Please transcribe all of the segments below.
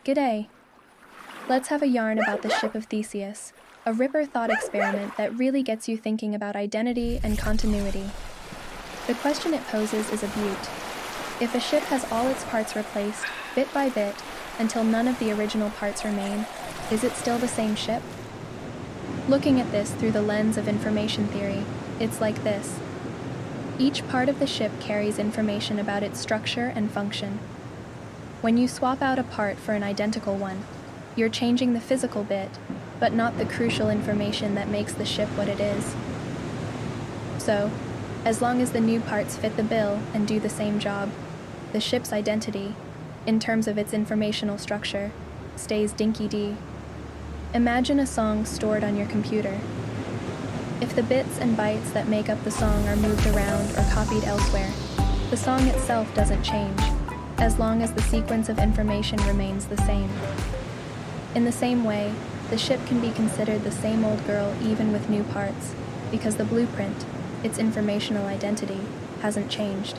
G'day. Let's have a yarn about the Ship of Theseus, a ripper thought experiment that really gets you thinking about identity and continuity. The question it poses is a beaut. If a ship has all its parts replaced, bit by bit, until none of the original parts remain, is it still the same ship? Looking at this through the lens of information theory, it's like this. Each part of the ship carries information about its structure and function. When you swap out a part for an identical one, you're changing the physical bit, but not the crucial information that makes the ship what it is. So, as long as the new parts fit the bill and do the same job, the ship's identity, in terms of its informational structure, stays dinky-dee. Imagine a song stored on your computer. If the bits and bytes that make up the song are moved around or copied elsewhere, the song itself doesn't change, as long as the sequence of information remains the same. In the same way, the ship can be considered the same old girl even with new parts, because the blueprint, its informational identity, hasn't changed.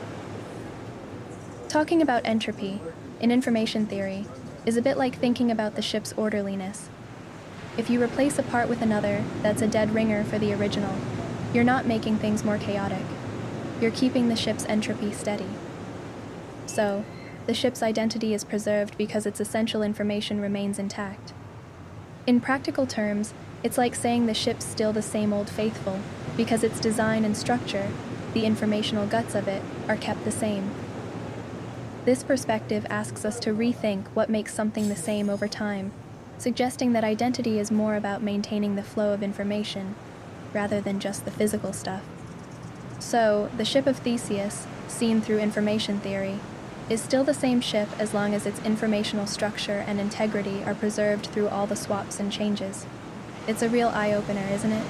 Talking about entropy, in information theory, is a bit like thinking about the ship's orderliness. If you replace a part with another that's a dead ringer for the original, you're not making things more chaotic. You're keeping the ship's entropy steady. So, the ship's identity is preserved because its essential information remains intact. In practical terms, it's like saying the ship's still the same old faithful, because its design and structure, the informational guts of it, are kept the same. This perspective asks us to rethink what makes something the same over time, suggesting that identity is more about maintaining the flow of information, rather than just the physical stuff. So, the Ship of Theseus, seen through information theory, is still the same ship as long as its informational structure and integrity are preserved through all the swaps and changes. It's a real eye-opener, isn't it?